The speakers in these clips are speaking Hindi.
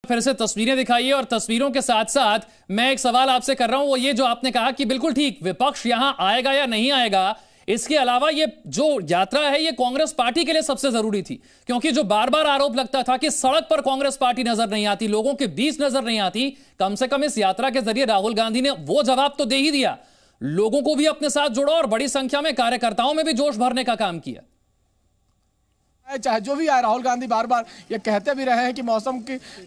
फिर से तस्वीरें दिखाइए और तस्वीरों के साथ साथ मैं एक सवाल आपसे कर रहा हूं, वो ये जो आपने कहा कि बिल्कुल ठीक, विपक्ष यहां आएगा या नहीं आएगा, इसके अलावा ये जो यात्रा है ये कांग्रेस पार्टी के लिए सबसे जरूरी थी, क्योंकि जो बार बार आरोप लगता था कि सड़क पर कांग्रेस पार्टी नजर नहीं आती, लोगों के बीच नजर नहीं आती, कम से कम इस यात्रा के जरिए राहुल गांधी ने वो जवाब तो दे ही दिया, लोगों को भी अपने साथ जोड़ा और बड़ी संख्या में कार्यकर्ताओं में भी जोश भरने का काम किया। चाहे जो भी आए, राहुल गांधी बार बार ये कहते भी रहे हैं कि मौसम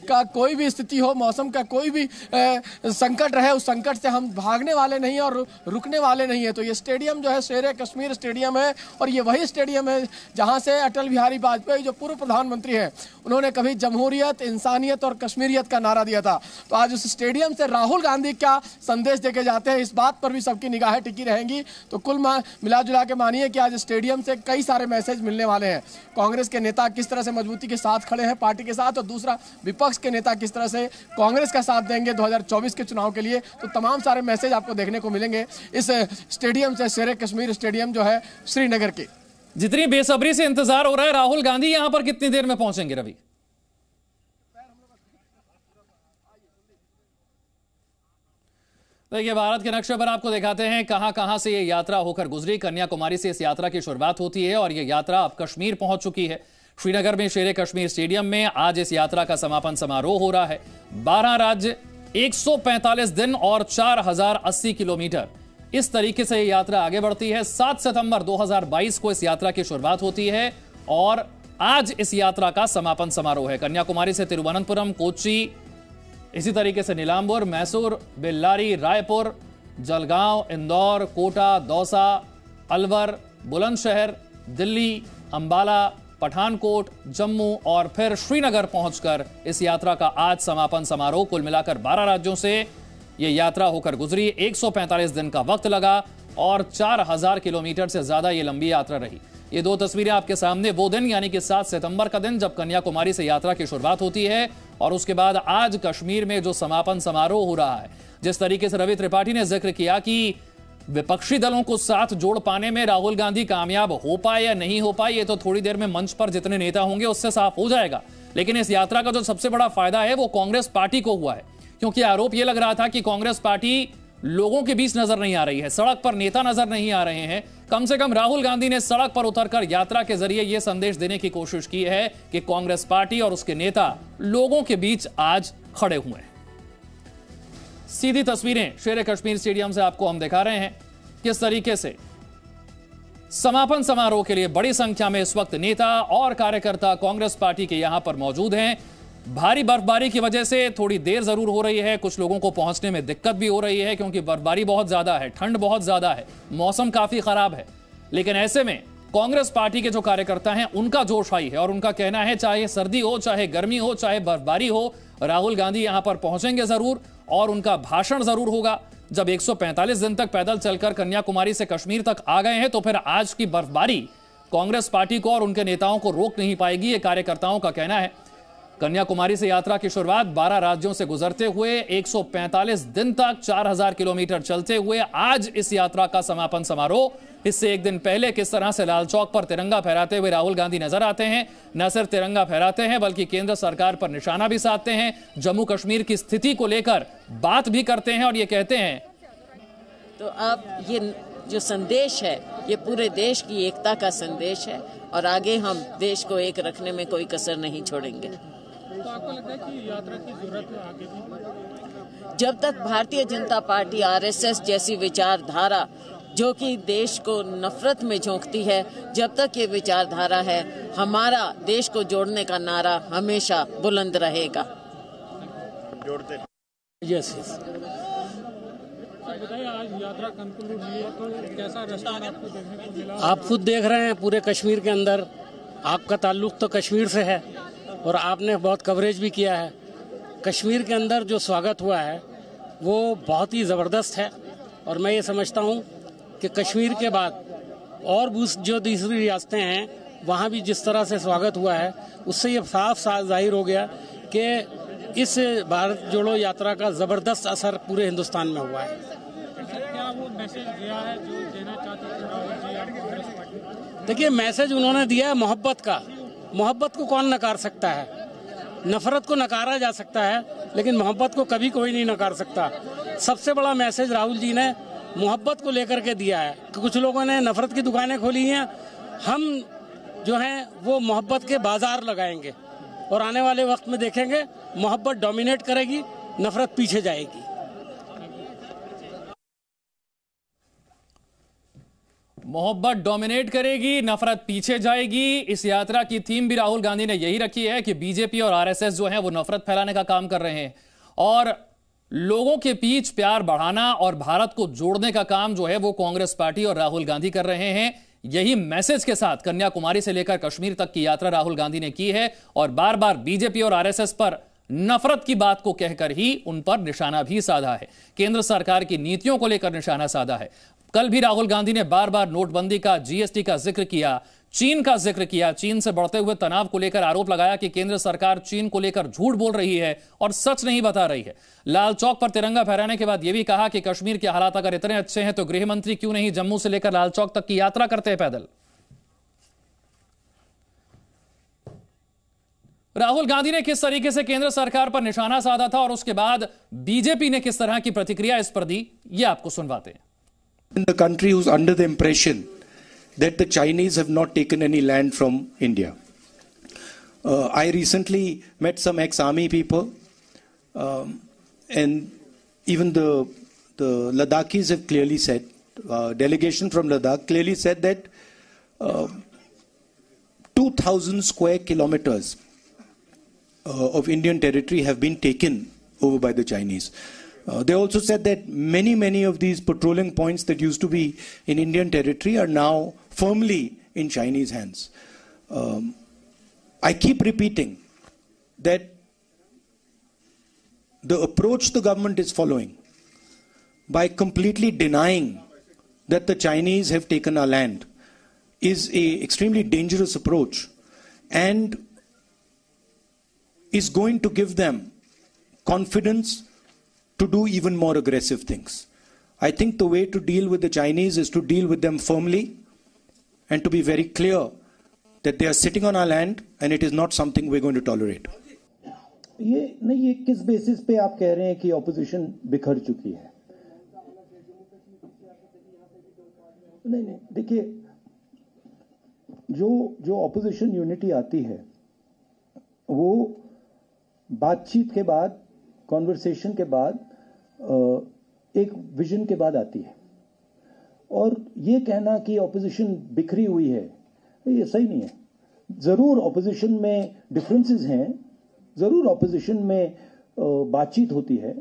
का कोई भी स्थिति हो, मौसम का कोई भी संकट रहे, उस संकट से हम भागने वाले नहीं और रुकने वाले नहीं है। तो ये स्टेडियम जो है शेर कश्मीर स्टेडियम है और ये वही स्टेडियम है जहां से अटल बिहारी वाजपेयी जो पूर्व प्रधानमंत्री हैं, उन्होंने कभी जमहूरियत, इंसानियत और कश्मीरियत का नारा दिया था। तो आज उस स्टेडियम से राहुल गांधी क्या संदेश देके जाते हैं, इस बात पर भी सबकी निगाहें टिकी रहेंगी। तो कुल मिला जुला के मानिए कि आज स्टेडियम से कई सारे मैसेज मिलने वाले हैं। कांग्रेस के नेता किस तरह से मजबूती के साथ खड़े हैं पार्टी के साथ, और दूसरा विपक्ष के नेता किस तरह से कांग्रेस का साथ देंगे 2024 के चुनाव के लिए। तो तमाम सारे मैसेज आपको देखने को मिलेंगे इस स्टेडियम से, शेर कश्मीर स्टेडियम जो है श्रीनगर के। जितनी बेसब्री से इंतजार हो रहा है, राहुल गांधी यहां पर कितनी देर में पहुंचेंगे रवि? देखिए, भारत के नक्शे पर आपको दिखाते हैं कहां कहां से ये यात्रा होकर गुजरी। कन्याकुमारी से इस यात्रा की शुरुआत होती है और ये यात्रा अब कश्मीर पहुंच चुकी है। श्रीनगर में शेर कश्मीर स्टेडियम में आज इस यात्रा का समापन समारोह हो रहा है। 12 राज्य, 145 दिन और 4080 किलोमीटर, इस तरीके से ये यात्रा आगे बढ़ती है। 7 सितंबर 2022 को इस यात्रा की शुरुआत होती है और आज इस यात्रा का समापन समारोह है। कन्याकुमारी से तिरुवनंतपुरम, कोच्चि, इसी तरीके से नीलांबुर, मैसूर, बेल्लारी, रायपुर, जलगांव, इंदौर, कोटा, दौसा, अलवर, बुलंदशहर, दिल्ली, अंबाला, पठानकोट, जम्मू और फिर श्रीनगर पहुंचकर इस यात्रा का आज समापन समारोह। कुल मिलाकर 12 राज्यों से यह यात्रा होकर गुजरी। 145 दिन का वक्त लगा और 4000 किलोमीटर से ज्यादा यह लंबी यात्रा रही। ये दो तस्वीरें आपके सामने, वो दिन यानी कि 7 सितंबर का दिन जब कन्याकुमारी से यात्रा की शुरुआत होती है और उसके बाद आज कश्मीर में जो समापन समारोह हो रहा है। जिस तरीके से रवि त्रिपाठी ने जिक्र किया कि विपक्षी दलों को साथ जोड़ पाने में राहुल गांधी कामयाब हो पाए या नहीं हो पाए, ये तो थोड़ी देर में मंच पर जितने नेता होंगे उससे साफ हो जाएगा। लेकिन इस यात्रा का जो सबसे बड़ा फायदा है वो कांग्रेस पार्टी को हुआ है, क्योंकि आरोप यह लग रहा था कि कांग्रेस पार्टी लोगों के बीच नजर नहीं आ रही है, सड़क पर नेता नजर नहीं आ रहे हैं। कम से कम राहुल गांधी ने सड़क पर उतरकर यात्रा के जरिए यह संदेश देने की कोशिश की है कि कांग्रेस पार्टी और उसके नेता लोगों के बीच आज खड़े हुए हैं। सीधी तस्वीरें शेर कश्मीर स्टेडियम से आपको हम दिखा रहे हैं किस तरीके से समापन समारोह के लिए बड़ी संख्या में इस वक्त नेता और कार्यकर्ता कांग्रेस पार्टी के यहां पर मौजूद हैं। भारी बर्फबारी की वजह से थोड़ी देर जरूर हो रही है, कुछ लोगों को पहुंचने में दिक्कत भी हो रही है क्योंकि बर्फबारी बहुत ज्यादा है, ठंड बहुत ज्यादा है, मौसम काफी खराब है। लेकिन ऐसे में कांग्रेस पार्टी के जो कार्यकर्ता हैं उनका जोश हाई है और उनका कहना है चाहे सर्दी हो, चाहे गर्मी हो, चाहे बर्फबारी हो, राहुल गांधी यहां पर पहुंचेंगे जरूर और उनका भाषण जरूर होगा। जब 145 दिन तक पैदल चलकर कन्याकुमारी से कश्मीर तक आ गए हैं तो फिर आज की बर्फबारी कांग्रेस पार्टी को और उनके नेताओं को रोक नहीं पाएगी, ये कार्यकर्ताओं का कहना है। कन्याकुमारी से यात्रा की शुरुआत 12 राज्यों से गुजरते हुए 145 दिन तक 4000 किलोमीटर चलते हुए आज इस यात्रा का समापन समारोह। इससे एक दिन पहले किस तरह से लाल चौक पर तिरंगा फहराते हुए राहुल गांधी नजर आते हैं, न सिर्फ तिरंगा फहराते हैं बल्कि केंद्र सरकार पर निशाना भी साधते हैं, जम्मू कश्मीर की स्थिति को लेकर बात भी करते हैं और ये कहते हैं तो अब ये जो संदेश है ये पूरे देश की एकता का संदेश है और आगे हम देश को एक रखने में कोई कसर नहीं छोड़ेंगे। तो आपको लगता है कि यात्रा की जरूरत है आगे भी? जब तक भारतीय जनता पार्टी आरएसएस जैसी विचारधारा जो कि देश को नफरत में झोंकती है, जब तक ये विचारधारा है, हमारा देश को जोड़ने का नारा हमेशा बुलंद रहेगा। जोड़ते यस बताइए, आज यात्रा कंक्लूड हुई है तो कैसा रिस्पॉन्स आपको देखने को मिला? आप खुद देख रहे हैं पूरे कश्मीर के अंदर, आपका ताल्लुक तो कश्मीर से है और आपने बहुत कवरेज भी किया है। कश्मीर के अंदर जो स्वागत हुआ है वो बहुत ही ज़बरदस्त है और मैं ये समझता हूँ कि कश्मीर के बाद और जो दूसरी रियासतें हैं वहाँ भी जिस तरह से स्वागत हुआ है उससे ये साफ साफ जाहिर हो गया कि इस भारत जोड़ो यात्रा का ज़बरदस्त असर पूरे हिंदुस्तान में हुआ है। क्या वो मैसेज दिया है जो देना चाहते थे राहुल जी आप कांग्रेस पार्टी? देखिए, मैसेज उन्होंने दिया है मोहब्बत का। मोहब्बत को कौन नकार सकता है? नफरत को नकारा जा सकता है, लेकिन मोहब्बत को कभी कोई नहीं नकार सकता। सबसे बड़ा मैसेज राहुल जी ने मोहब्बत को लेकर के दिया है कि कुछ लोगों ने नफरत की दुकानें खोली हैं, हम जो हैं वो मोहब्बत के बाजार लगाएंगे और आने वाले वक्त में देखेंगे मोहब्बत डोमिनेट करेगी, नफरत पीछे जाएगी। मोहब्बत डोमिनेट करेगी, नफरत पीछे जाएगी। इस यात्रा की थीम भी राहुल गांधी ने यही रखी है कि बीजेपी और आरएसएस जो है वो नफरत फैलाने का काम कर रहे हैं और लोगों के बीच प्यार बढ़ाना और भारत को जोड़ने का काम जो है वो कांग्रेस पार्टी और राहुल गांधी कर रहे हैं। यही मैसेज के साथ कन्याकुमारी से लेकर कश्मीर तक की यात्रा राहुल गांधी ने की है और बार बार बीजेपी और आरएसएस पर नफरत की बात को कहकर ही उन पर निशाना भी साधा है। केंद्र सरकार की नीतियों को लेकर निशाना साधा है। कल भी राहुल गांधी ने बार बार नोटबंदी का, जीएसटी का जिक्र किया, चीन का जिक्र किया। चीन से बढ़ते हुए तनाव को लेकर आरोप लगाया कि केंद्र सरकार चीन को लेकर झूठ बोल रही है और सच नहीं बता रही है। लाल चौक पर तिरंगा फहराने के बाद यह भी कहा कि कश्मीर के हालात अगर इतने अच्छे हैं तो गृह मंत्री क्यों नहीं जम्मू से लेकर लाल चौक तक की यात्रा करते हैं पैदल। राहुल गांधी ने किस तरीके से केंद्र सरकार पर निशाना साधा था और उसके बाद बीजेपी ने किस तरह की प्रतिक्रिया इस पर दी, यह आपको सुनवाते हैं। In the country who's under the impression that the Chinese have not taken any land from India. I recently met some ex-army people, and even the Ladakhis have clearly said, delegation from Ladakh clearly said that 2,000 square kilometers of Indian territory have been taken over by the Chinese. They also said that many of these patrolling points that used to be in Indian territory are now firmly in Chinese hands. I keep repeating that the approach the government is following by completely denying that the Chinese have taken our land is an extremely dangerous approach and is going to give them confidence to do even more aggressive things. I think the way to deal with the Chinese is to deal with them firmly and to be very clear that they are sitting on our land and it is not something we're going to tolerate. ये किस बेसिस पे आप कह रहे हैं कि ऑपोजिशन बिखर चुकी है? नहीं, देखिए, जो ऑपोजिशन यूनिटी आती है वो बातचीत के बाद, कॉन्वर्सेशन के बाद, एक विजन के बाद आती है। और ये कहना कि ऑपोजिशन बिखरी हुई है, ये सही नहीं है। जरूर ऑपोजिशन में डिफरेंसेस हैं, जरूर ऑपोजिशन में बातचीत होती है,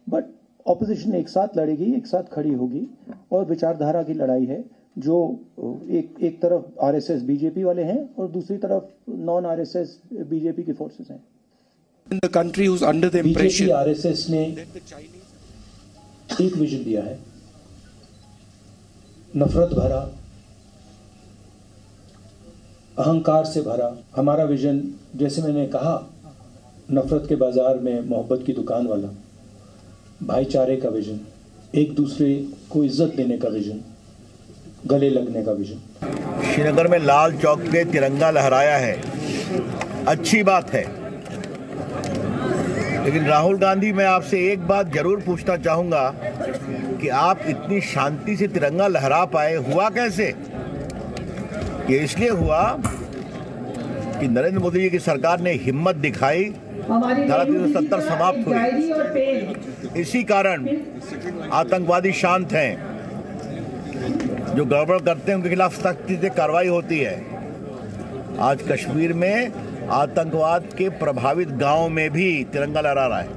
बट ऑपोजिशन एक साथ लड़ेगी, एक साथ खड़ी होगी और विचारधारा की लड़ाई है। जो एक तरफ आरएसएस बीजेपी वाले हैं और दूसरी तरफ नॉन आरएसएस बीजेपी की फोर्सेस हैं। In the country who's under the impression BJP RSS ने एक विजन दिया है, नफरत भरा, अहंकार से भरा। हमारा विजन, जैसे मैंने कहा, नफरत के बाजार में मोहब्बत की दुकान वाला, भाईचारे का विजन, एक दूसरे को इज्जत देने का विजन, गले लगने का विजन। श्रीनगर में लाल चौक पे तिरंगा लहराया है, अच्छी बात है, लेकिन राहुल गांधी, मैं आपसे एक बात जरूर पूछना चाहूंगा कि आप इतनी शांति से तिरंगा लहरा पाए, हुआ कैसे? ये इसलिए हुआ कि नरेंद्र मोदी जी की सरकार ने हिम्मत दिखाई, धारा 370 समाप्त हुई। इसी कारण आतंकवादी शांत हैं, जो गड़बड़ करते हैं उनके खिलाफ सख्ती से कार्रवाई होती है। आज कश्मीर में आतंकवाद के प्रभावित गांव में भी तिरंगा लहरा रहा है।